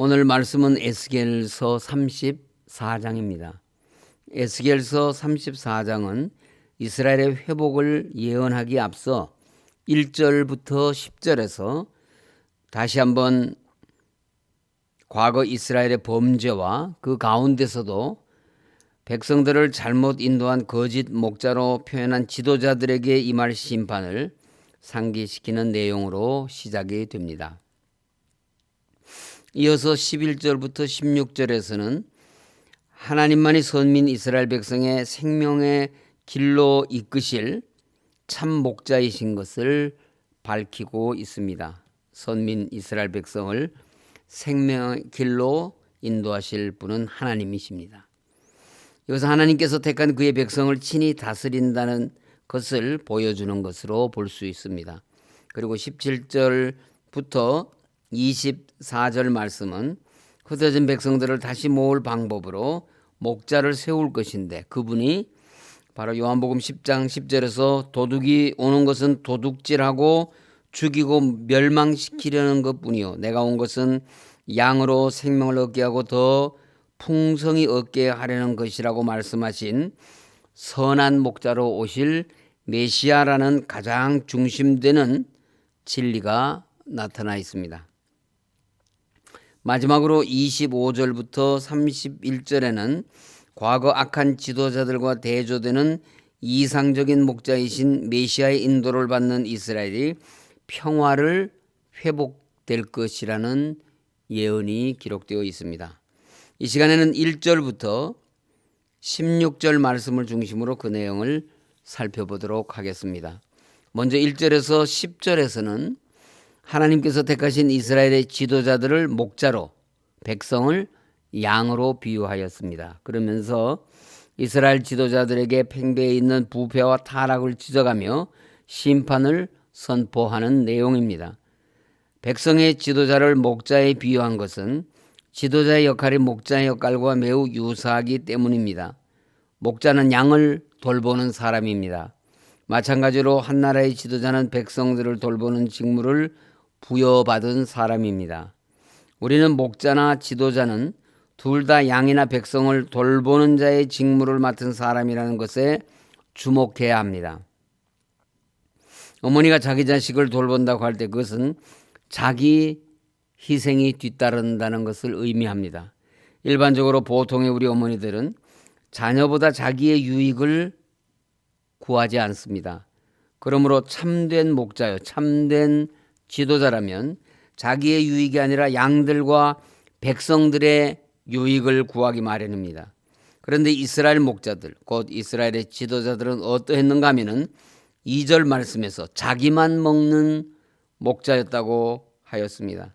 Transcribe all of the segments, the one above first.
오늘 말씀은 에스겔서 34장입니다. 에스겔서 34장은 이스라엘의 회복을 예언하기에 앞서 1절부터 10절에서 다시 한번 과거 이스라엘의 범죄와 그 가운데서도 백성들을 잘못 인도한 거짓 목자로 표현한 지도자들에게 임할 심판을 상기시키는 내용으로 시작이 됩니다. 이어서 11절부터 16절에서는 하나님만이 선민 이스라엘 백성의 생명의 길로 이끄실 참 목자이신 것을 밝히고 있습니다. 선민 이스라엘 백성을 생명의 길로 인도하실 분은 하나님이십니다. 여기서 하나님께서 택한 그의 백성을 친히 다스린다는 것을 보여주는 것으로 볼 수 있습니다. 그리고 17절부터 24절 말씀은 흩어진 백성들을 다시 모을 방법으로 목자를 세울 것인데 그분이 바로 요한복음 10장 10절에서 도둑이 오는 것은 도둑질하고 죽이고 멸망시키려는 것뿐이요 내가 온 것은 양으로 생명을 얻게 하고 더 풍성히 얻게 하려는 것이라고 말씀하신 선한 목자로 오실 메시아라는 가장 중심되는 진리가 나타나 있습니다. 마지막으로 25절부터 31절에는 과거 악한 지도자들과 대조되는 이상적인 목자이신 메시아의 인도를 받는 이스라엘이 평화를 회복될 것이라는 예언이 기록되어 있습니다. 이 시간에는 1절부터 16절 말씀을 중심으로 그 내용을 살펴보도록 하겠습니다. 먼저 1절에서 10절에서는 하나님께서 택하신 이스라엘의 지도자들을 목자로 백성을 양으로 비유하였습니다. 그러면서 이스라엘 지도자들에게 팽배해 있는 부패와 타락을 지적하며 심판을 선포하는 내용입니다. 백성의 지도자를 목자에 비유한 것은 지도자의 역할이 목자의 역할과 매우 유사하기 때문입니다. 목자는 양을 돌보는 사람입니다. 마찬가지로 한 나라의 지도자는 백성들을 돌보는 직무를 부여받은 사람입니다. 우리는 목자나 지도자는 둘 다 양이나 백성을 돌보는 자의 직무를 맡은 사람이라는 것에 주목해야 합니다. 어머니가 자기 자식을 돌본다고 할 때 그것은 자기 희생이 뒤따른다는 것을 의미합니다. 일반적으로 보통의 우리 어머니들은 자녀보다 자기의 유익을 구하지 않습니다. 그러므로 참된 목자요, 참된 지도자라면 자기의 유익이 아니라 양들과 백성들의 유익을 구하기 마련입니다. 그런데 이스라엘 목자들, 곧 이스라엘의 지도자들은 어떠했는가 하면은 2절 말씀에서 자기만 먹는 목자였다고 하였습니다.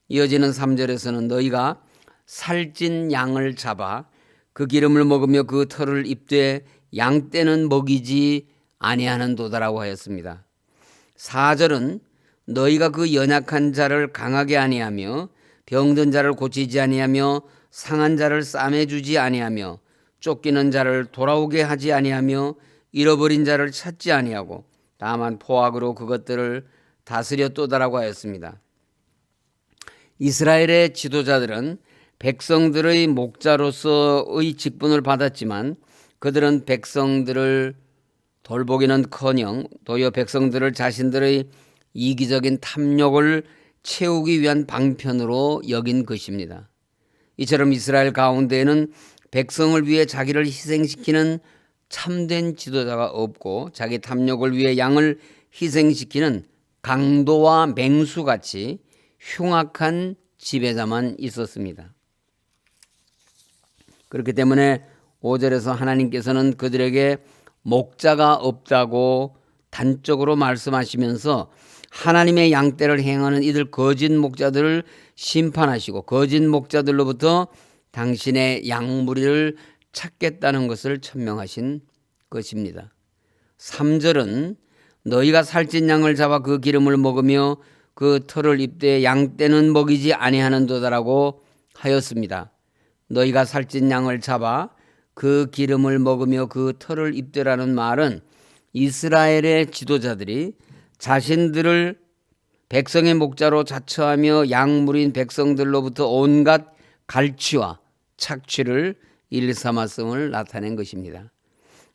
이어지는 3절에서는 너희가 살찐 양을 잡아 그 기름을 먹으며 그 털을 입되 양 떼는 먹이지 아니하는도다라고 하였습니다. 4절은 너희가 그 연약한 자를 강하게 아니하며 병든 자를 고치지 아니하며 상한 자를 싸매주지 아니하며 쫓기는 자를 돌아오게 하지 아니하며 잃어버린 자를 찾지 아니하고 다만 포악으로 그것들을 다스렸도다라고 하였습니다. 이스라엘의 지도자들은 백성들의 목자로서의 직분을 받았지만 그들은 백성들을 돌보기는커녕 도리어 백성들을 자신들의 이기적인 탐욕을 채우기 위한 방편으로 여긴 것입니다. 이처럼 이스라엘 가운데에는 백성을 위해 자기를 희생시키는 참된 지도자가 없고 자기 탐욕을 위해 양을 희생시키는 강도와 맹수같이 흉악한 지배자만 있었습니다. 그렇기 때문에 5절에서 하나님께서는 그들에게 목자가 없다고 단적으로 말씀하시면서 하나님의 양떼를 행하는 이들 거짓 목자들을 심판하시고 거짓 목자들로부터 당신의 양무리를 찾겠다는 것을 천명하신 것입니다. 3절은 너희가 살찐 양을 잡아 그 기름을 먹으며 그 털을 입되 양 떼는 먹이지 아니하는도다라고 하였습니다. 너희가 살찐 양을 잡아 그 기름을 먹으며 그 털을 입되라는 말은 이스라엘의 지도자들이 자신들을 백성의 목자로 자처하며 양물인 백성들로부터 온갖 갈취와 착취를 일삼았음을 나타낸 것입니다.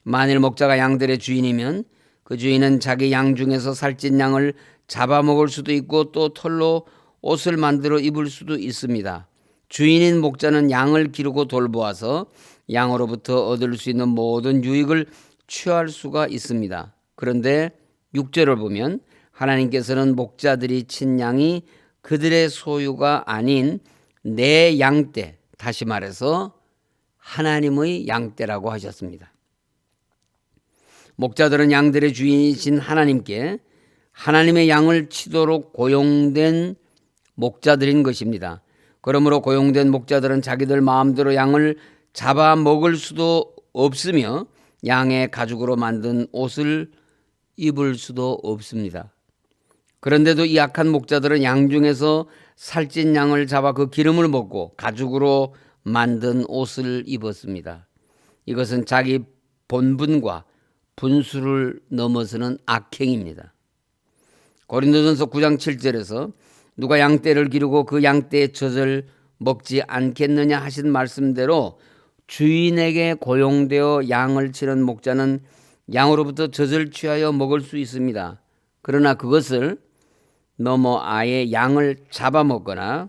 만일 목자가 양들의 주인이면 그 주인은 자기 양 중에서 살찐 양을 잡아먹을 수도 있고 또 털로 옷을 만들어 입을 수도 있습니다. 주인인 목자는 양을 기르고 돌보아서 양으로부터 얻을 수 있는 모든 유익을 취할 수가 있습니다. 그런데 6절을 보면 하나님께서는 목자들이 친 양이 그들의 소유가 아닌 내 양떼, 다시 말해서 하나님의 양떼라고 하셨습니다. 목자들은 양들의 주인이신 하나님께 하나님의 양을 치도록 고용된 목자들인 것입니다. 그러므로 고용된 목자들은 자기들 마음대로 양을 잡아먹을 수도 없으며 양의 가죽으로 만든 옷을 입을 수도 없습니다. 그런데도 이 악한 목자들은 양 중에서 살찐 양을 잡아 그 기름을 먹고 가죽으로 만든 옷을 입었습니다. 이것은 자기 본분과 분수를 넘어서는 악행입니다. 고린도전서 9장 7절에서 누가 양떼를 기르고 그 양떼의 젖을 먹지 않겠느냐 하신 말씀대로 주인에게 고용되어 양을 치는 목자는 양으로부터 젖을 취하여 먹을 수 있습니다. 그러나 그것을 넘어 아예 양을 잡아먹거나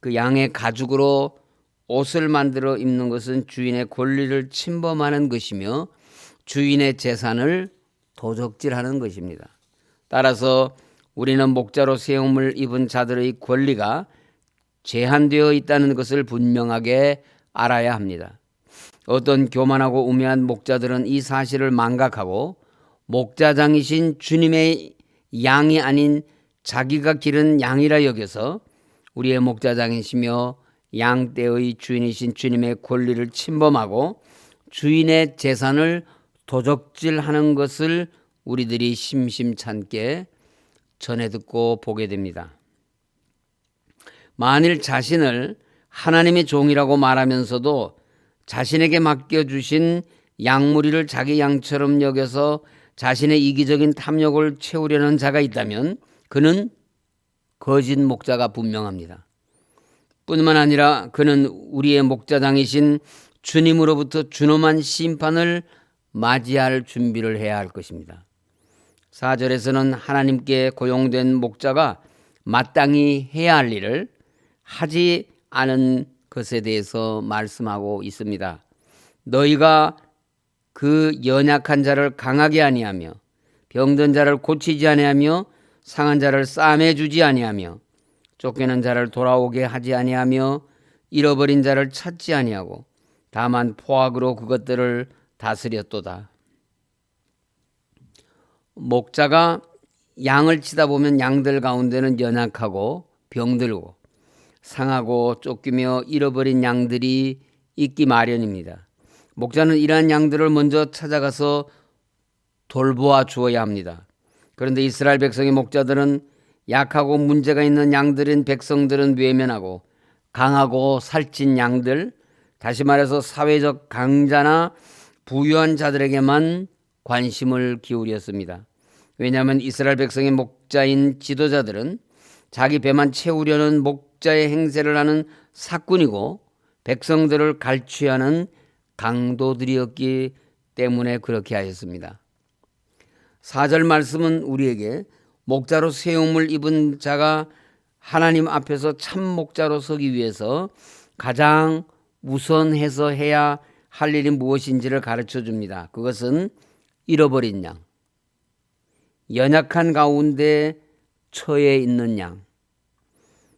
그 양의 가죽으로 옷을 만들어 입는 것은 주인의 권리를 침범하는 것이며 주인의 재산을 도적질하는 것입니다. 따라서 우리는 목자로 세움을 입은 자들의 권리가 제한되어 있다는 것을 분명하게 알아야 합니다. 어떤 교만하고 우매한 목자들은 이 사실을 망각하고 목자장이신 주님의 양이 아닌 자기가 기른 양이라 여겨서 우리의 목자장이시며 양떼의 주인이신 주님의 권리를 침범하고 주인의 재산을 도적질하는 것을 우리들이 심심찮게 전해 듣고 보게 됩니다. 만일 자신을 하나님의 종이라고 말하면서도 자신에게 맡겨주신 양무리를 자기 양처럼 여겨서 자신의 이기적인 탐욕을 채우려는 자가 있다면 그는 거짓 목자가 분명합니다. 뿐만 아니라 그는 우리의 목자장이신 주님으로부터 준엄한 심판을 맞이할 준비를 해야 할 것입니다. 4절에서는 하나님께 고용된 목자가 마땅히 해야 할 일을 하지 않은 것에 대해서 말씀하고 있습니다. 너희가 그 연약한 자를 강하게 아니하며 병든 자를 고치지 아니하며 상한 자를 싸매 주지 아니하며 쫓기는 자를 돌아오게 하지 아니하며 잃어버린 자를 찾지 아니하고 다만 포악으로 그것들을 다스렸도다. 목자가 양을 치다 보면 양들 가운데는 연약하고 병들고 상하고 쫓기며 잃어버린 양들이 있기 마련입니다. 목자는 이러한 양들을 먼저 찾아가서 돌보아 주어야 합니다. 그런데 이스라엘 백성의 목자들은 약하고 문제가 있는 양들인 백성들은 외면하고 강하고 살찐 양들, 다시 말해서 사회적 강자나 부유한 자들에게만 관심을 기울였습니다. 왜냐하면 이스라엘 백성의 목자인 지도자들은 자기 배만 채우려는 목자의 행세를 하는 사꾼이고 백성들을 갈취하는 강도들이었기 때문에 그렇게 하였습니다. 4절 말씀은 우리에게 목자로 세움을 입은 자가 하나님 앞에서 참 목자로 서기 위해서 가장 우선해서 해야 할 일이 무엇인지를 가르쳐 줍니다. 그것은 잃어버린 양, 연약한 가운데 처해 있는 양,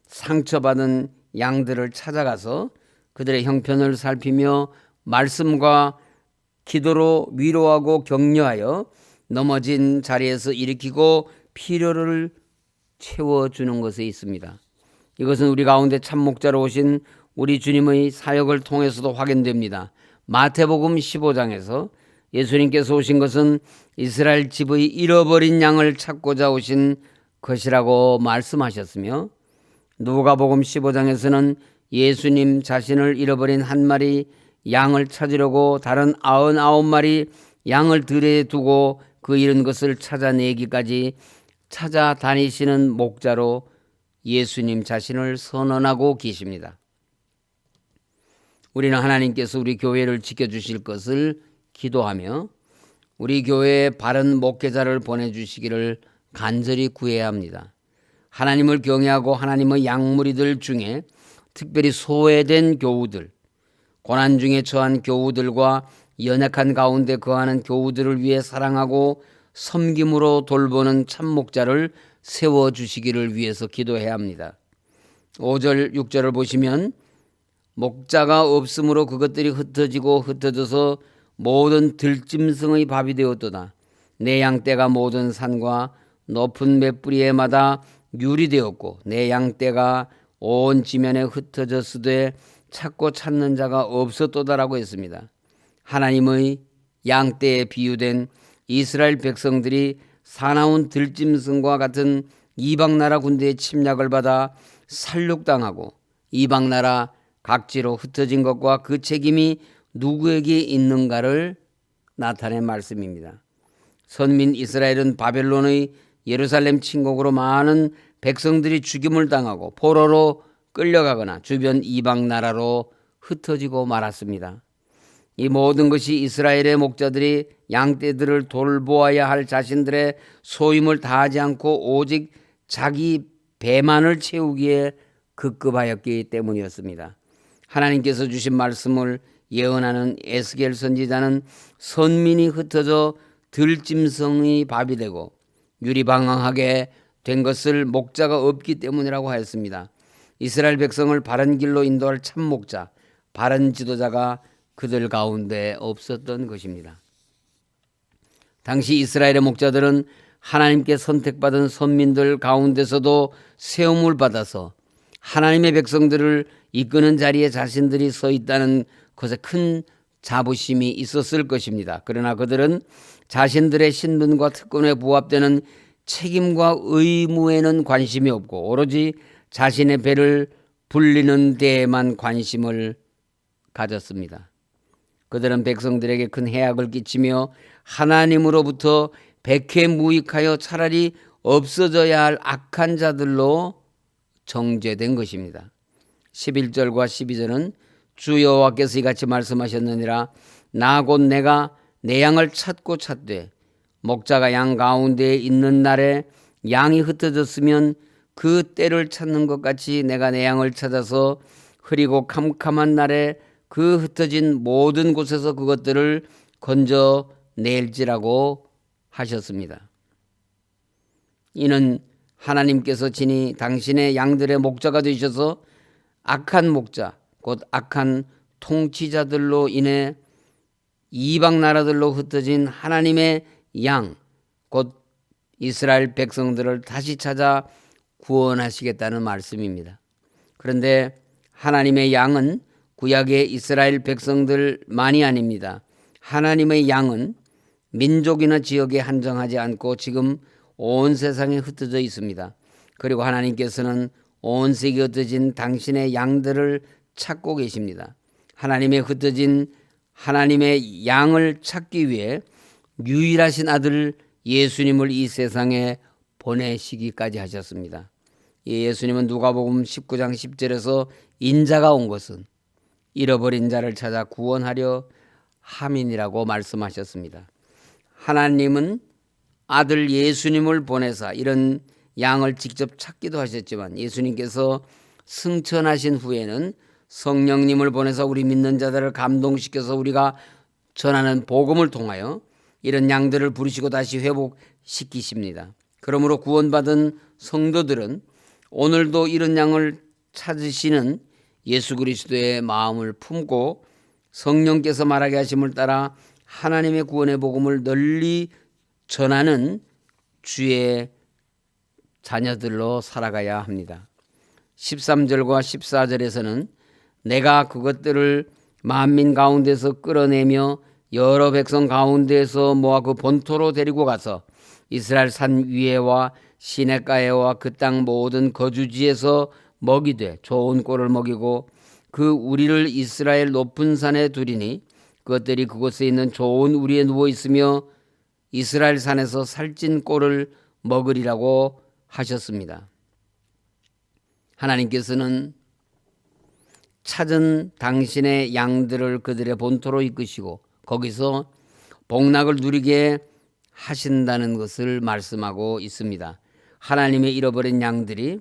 상처받은 양들을 찾아가서 그들의 형편을 살피며 말씀과 기도로 위로하고 격려하여 넘어진 자리에서 일으키고 필요를 채워주는 것에 있습니다. 이것은 우리 가운데 참 목자로 오신 우리 주님의 사역을 통해서도 확인됩니다. 마태복음 15장에서 예수님께서 오신 것은 이스라엘 집의 잃어버린 양을 찾고자 오신 것이라고 말씀하셨으며 누가복음 15장에서는 예수님 자신을 잃어버린 한 마리 양을 찾으려고 다른 99마리 양을 들에 두고 그 잃은 것을 찾아내기까지 찾아다니시는 목자로 예수님 자신을 선언하고 계십니다. 우리는 하나님께서 우리 교회를 지켜주실 것을 기도하며 우리 교회에 바른 목회자를 보내주시기를 간절히 구해야 합니다. 하나님을 경외하고 하나님의 양무리들 중에 특별히 소외된 교우들, 고난 중에 처한 교우들과 연약한 가운데 거하는 교우들을 위해 사랑하고 섬김으로 돌보는 참목자를 세워주시기를 위해서 기도해야 합니다. 5절, 6절을 보시면 목자가 없으므로 그것들이 흩어지고 흩어져서 모든 들짐승의 밥이 되었도다. 내 양떼가 모든 산과 높은 맷뿌리에마다 율이 되었고 내 양떼가 온 지면에 흩어졌으되 찾고 찾는 자가 없었도다라고 했습니다. 하나님의 양떼에 비유된 이스라엘 백성들이 사나운 들짐승과 같은 이방나라 군대의 침략을 받아 살육당하고 이방나라 각지로 흩어진 것과 그 책임이 누구에게 있는가를 나타낸 말씀입니다. 선민 이스라엘은 바벨론의 예루살렘 침공으로 많은 백성들이 죽임을 당하고 포로로 끌려가거나 주변 이방 나라로 흩어지고 말았습니다. 이 모든 것이 이스라엘의 목자들이 양떼들을 돌보아야 할 자신들의 소임을 다하지 않고 오직 자기 배만을 채우기에 급급하였기 때문이었습니다. 하나님께서 주신 말씀을 예언하는 에스겔 선지자는 선민이 흩어져 들짐승의 밥이 되고 유리방황하게 된 것을 목자가 없기 때문이라고 하였습니다. 이스라엘 백성을 바른 길로 인도할 참목자, 바른 지도자가 그들 가운데 없었던 것입니다. 당시 이스라엘의 목자들은 하나님께 선택받은 선민들 가운데서도 세움을 받아서 하나님의 백성들을 이끄는 자리에 자신들이 서 있다는 것에 큰 자부심이 있었을 것입니다. 그러나 그들은 자신들의 신분과 특권에 부합되는 책임과 의무에는 관심이 없고 오로지 자신의 배를 불리는 데에만 관심을 가졌습니다. 그들은 백성들에게 큰 해악을 끼치며 하나님으로부터 백해무익하여 차라리 없어져야 할 악한 자들로 정죄된 것입니다. 11절과 12절은 주 여호와께서 이같이 말씀하셨느니라. 나 곧 내가 내 양을 찾고 찾되 목자가 양 가운데에 있는 날에 양이 흩어졌으면 그 때를 찾는 것 같이 내가 내 양을 찾아서 흐리고 캄캄한 날에 그 흩어진 모든 곳에서 그것들을 건져낼지라고 하셨습니다. 이는 하나님께서 친히 당신의 양들의 목자가 되셔서 악한 목자 곧 악한 통치자들로 인해 이방 나라들로 흩어진 하나님의 양 곧 이스라엘 백성들을 다시 찾아 구원하시겠다는 말씀입니다. 그런데 하나님의 양은 구약의 이스라엘 백성들만이 아닙니다. 하나님의 양은 민족이나 지역에 한정하지 않고 지금 온 세상에 흩어져 있습니다. 그리고 하나님께서는 온 세계에 흩어진 당신의 양들을 찾고 계십니다. 하나님의 흩어진 하나님의 양을 찾기 위해 유일하신 아들 예수님을 이 세상에 보내시기까지 하셨습니다. 예수님은 누가복음 19장 10절에서 인자가 온 것은 잃어버린 자를 찾아 구원하려 함이니라고 말씀하셨습니다. 하나님은 아들 예수님을 보내사 이런 양을 직접 찾기도 하셨지만 예수님께서 승천하신 후에는 성령님을 보내서 우리 믿는 자들을 감동시켜서 우리가 전하는 복음을 통하여 이런 양들을 부르시고 다시 회복시키십니다. 그러므로 구원받은 성도들은 오늘도 이런 양을 찾으시는 예수 그리스도의 마음을 품고 성령께서 말하게 하심을 따라 하나님의 구원의 복음을 널리 전하는 주의 자녀들로 살아가야 합니다. 13절과 14절에서는 내가 그것들을 만민 가운데서 끌어내며 여러 백성 가운데서 모아 그 본토로 데리고 가서 이스라엘 산 위에와 시냇가에와 그 땅 모든 거주지에서 먹이되 좋은 꼴을 먹이고 그 우리를 이스라엘 높은 산에 두리니 그것들이 그곳에 있는 좋은 우리에 누워 있으며 이스라엘 산에서 살찐 꼴을 먹으리라고 하셨습니다. 하나님께서는 찾은 당신의 양들을 그들의 본토로 이끄시고 거기서 복락을 누리게 하신다는 것을 말씀하고 있습니다. 하나님의 잃어버린 양들이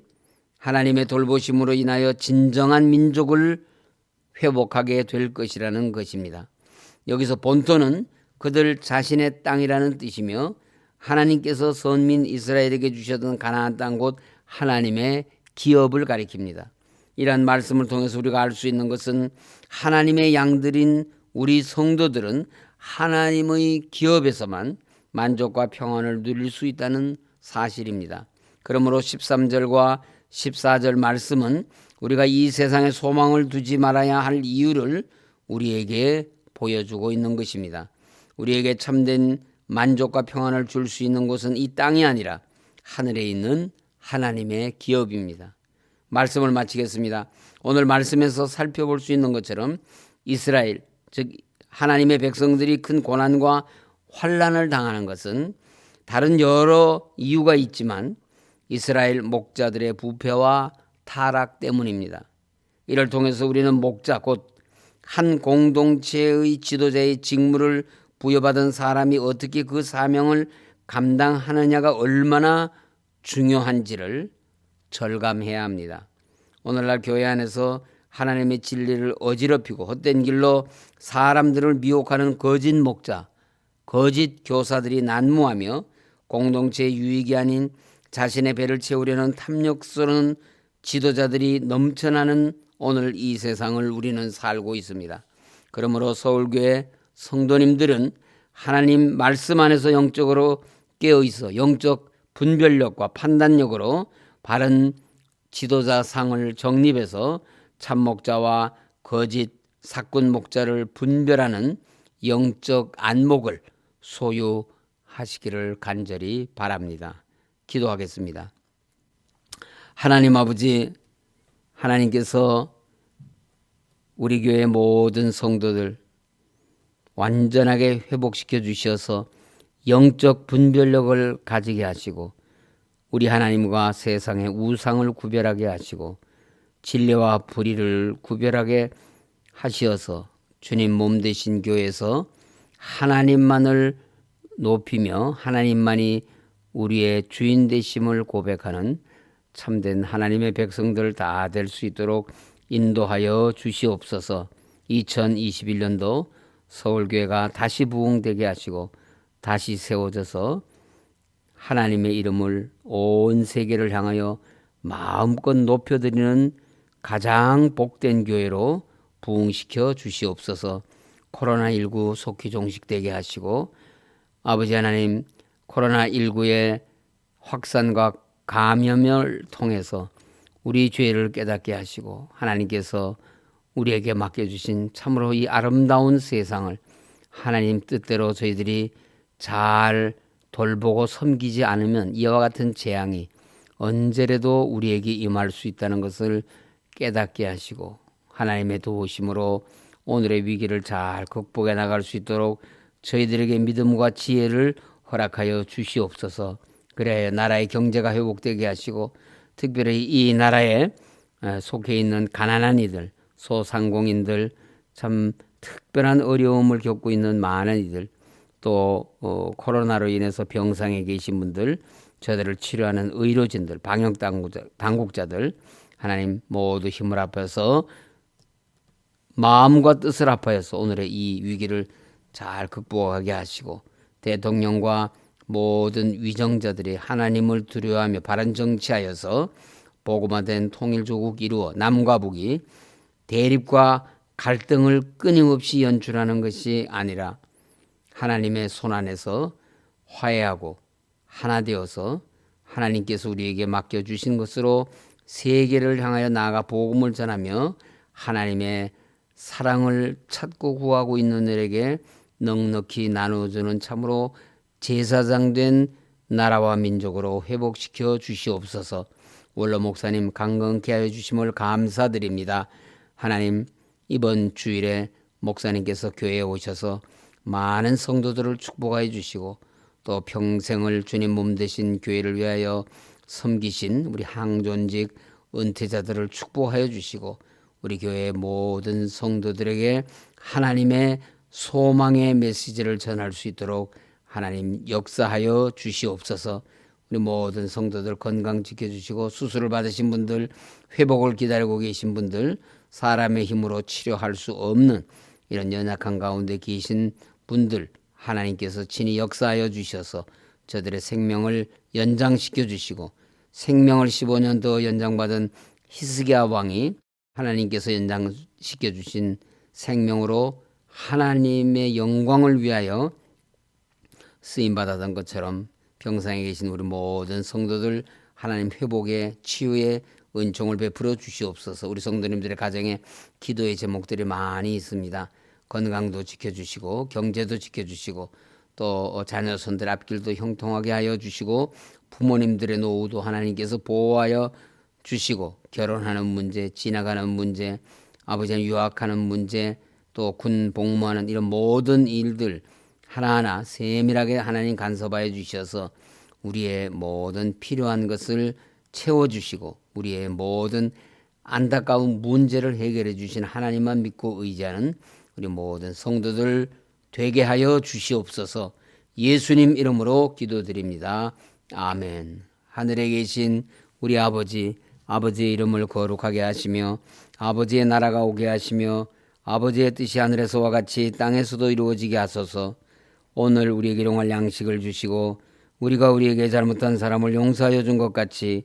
하나님의 돌보심으로 인하여 진정한 민족을 회복하게 될 것이라는 것입니다. 여기서 본토는 그들 자신의 땅이라는 뜻이며 하나님께서 선민 이스라엘에게 주셨던 가나안 땅 곧 하나님의 기업을 가리킵니다. 이러한 말씀을 통해서 우리가 알 수 있는 것은 하나님의 양들인 우리 성도들은 하나님의 기업에서만 만족과 평안을 누릴 수 있다는 사실입니다. 그러므로 13절과 14절 말씀은 우리가 이 세상에 소망을 두지 말아야 할 이유를 우리에게 보여주고 있는 것입니다. 우리에게 참된 만족과 평안을 줄 수 있는 곳은 이 땅이 아니라 하늘에 있는 하나님의 기업입니다. 말씀을 마치겠습니다. 오늘 말씀에서 살펴볼 수 있는 것처럼 이스라엘, 즉 하나님의 백성들이 큰 고난과 환난을 당하는 것은 다른 여러 이유가 있지만 이스라엘 목자들의 부패와 타락 때문입니다. 이를 통해서 우리는 목자 곧 한 공동체의 지도자의 직무를 부여받은 사람이 어떻게 그 사명을 감당하느냐가 얼마나 중요한지를 절감해야 합니다. 오늘날 교회 안에서 하나님의 진리를 어지럽히고 헛된 길로 사람들을 미혹하는 거짓 목자, 거짓 교사들이 난무하며 공동체의 유익이 아닌 자신의 배를 채우려는 탐욕스러운 지도자들이 넘쳐나는 오늘 이 세상을 우리는 살고 있습니다. 그러므로 서울교회 성도님들은 하나님 말씀 안에서 영적으로 깨어있어 영적 분별력과 판단력으로 바른 지도자상을 정립해서 참목자와 거짓 사꾼 목자를 분별하는 영적 안목을 소유하시기를 간절히 바랍니다. 기도하겠습니다. 하나님 아버지, 하나님께서 우리 교회 모든 성도들 완전하게 회복시켜 주셔서 영적 분별력을 가지게 하시고 우리 하나님과 세상의 우상을 구별하게 하시고 진리와 불의를 구별하게 하시어서 주님 몸 되신 교회에서 하나님만을 높이며 하나님만이 우리의 주인 되심을 고백하는 참된 하나님의 백성들 다 될 수 있도록 인도하여 주시옵소서. 2021년도 서울교회가 다시 부흥되게 하시고 다시 세워져서 하나님의 이름을 온 세계를 향하여 마음껏 높여드리는 가장 복된 교회로 부흥시켜 주시옵소서. 코로나19 속히 종식되게 하시고 아버지 하나님 코로나19의 확산과 감염을 통해서 우리 죄를 깨닫게 하시고 하나님께서 우리에게 맡겨주신 참으로 이 아름다운 세상을 하나님 뜻대로 저희들이 잘 돌보고 섬기지 않으면 이와 같은 재앙이 언제라도 우리에게 임할 수 있다는 것을 깨닫게 하시고 하나님의 도우심으로 오늘의 위기를 잘 극복해 나갈 수 있도록 저희들에게 믿음과 지혜를 허락하여 주시옵소서. 그래야 나라의 경제가 회복되게 하시고 특별히 이 나라에 속해 있는 가난한 이들, 소상공인들, 참 특별한 어려움을 겪고 있는 많은 이들, 또 코로나로 인해서 병상에 계신 분들, 저들을 치료하는 의료진들, 방역 당국자들 하나님 모두 힘을 합해서 마음과 뜻을 합하여서 오늘의 이 위기를 잘 극복하게 하시고 대통령과 모든 위정자들이 하나님을 두려워하며 바른 정치하여서 복음화된 통일조국 이루어 남과 북이 대립과 갈등을 끊임없이 연출하는 것이 아니라 하나님의 손안에서 화해하고 하나 되어서 하나님께서 우리에게 맡겨주신 것으로 세계를 향하여 나아가 복음을 전하며 하나님의 사랑을 찾고 구하고 있는 이들에게 넉넉히 나누어주는 참으로 제사장 된 나라와 민족으로 회복시켜 주시옵소서. 원로 목사님 강건케 하여 주심을 감사드립니다. 하나님 이번 주일에 목사님께서 교회에 오셔서 많은 성도들을 축복하여 주시고 또 평생을 주님 몸 되신 교회를 위하여 섬기신 우리 항존직 은퇴자들을 축복하여 주시고 우리 교회의 모든 성도들에게 하나님의 소망의 메시지를 전할 수 있도록 하나님 역사하여 주시옵소서. 우리 모든 성도들 건강 지켜주시고 수술을 받으신 분들, 회복을 기다리고 계신 분들, 사람의 힘으로 치료할 수 없는 이런 연약한 가운데 계신 분들 하나님께서 친히 역사하여 주셔서 저들의 생명을 연장시켜 주시고 생명을 15년 더 연장받은 히스기야 왕이 하나님께서 연장시켜 주신 생명으로 하나님의 영광을 위하여 쓰임받았던 것처럼 병상에 계신 우리 모든 성도들 하나님 회복의 치유의 은총을 베풀어 주시옵소서. 우리 성도님들의 가정에 기도의 제목들이 많이 있습니다. 건강도 지켜주시고 경제도 지켜주시고 또 자녀 손들 앞길도 형통하게 하여 주시고 부모님들의 노후도 하나님께서 보호하여 주시고 결혼하는 문제, 지나가는 문제, 아버지는 유학하는 문제, 또 군 복무하는 이런 모든 일들 하나하나 세밀하게 하나님 간섭하여 주셔서 우리의 모든 필요한 것을 채워주시고 우리의 모든 안타까운 문제를 해결해 주신 하나님만 믿고 의지하는 우리 모든 성도들 되게 하여 주시옵소서. 예수님 이름으로 기도드립니다. 아멘. 하늘에 계신 우리 아버지, 아버지의 이름을 거룩하게 하시며 아버지의 나라가 오게 하시며 아버지의 뜻이 하늘에서와 같이 땅에서도 이루어지게 하소서. 오늘 우리에게 일용할 양식을 주시고 우리가 우리에게 잘못한 사람을 용서하여 준 것 같이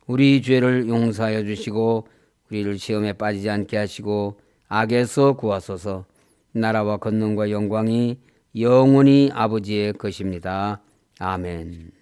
우리 죄를 용서하여 주시고 우리를 시험에 빠지지 않게 하시고 악에서 구하소서. 나라와 권능과 영광이 영원히 아버지의 것입니다. 아멘.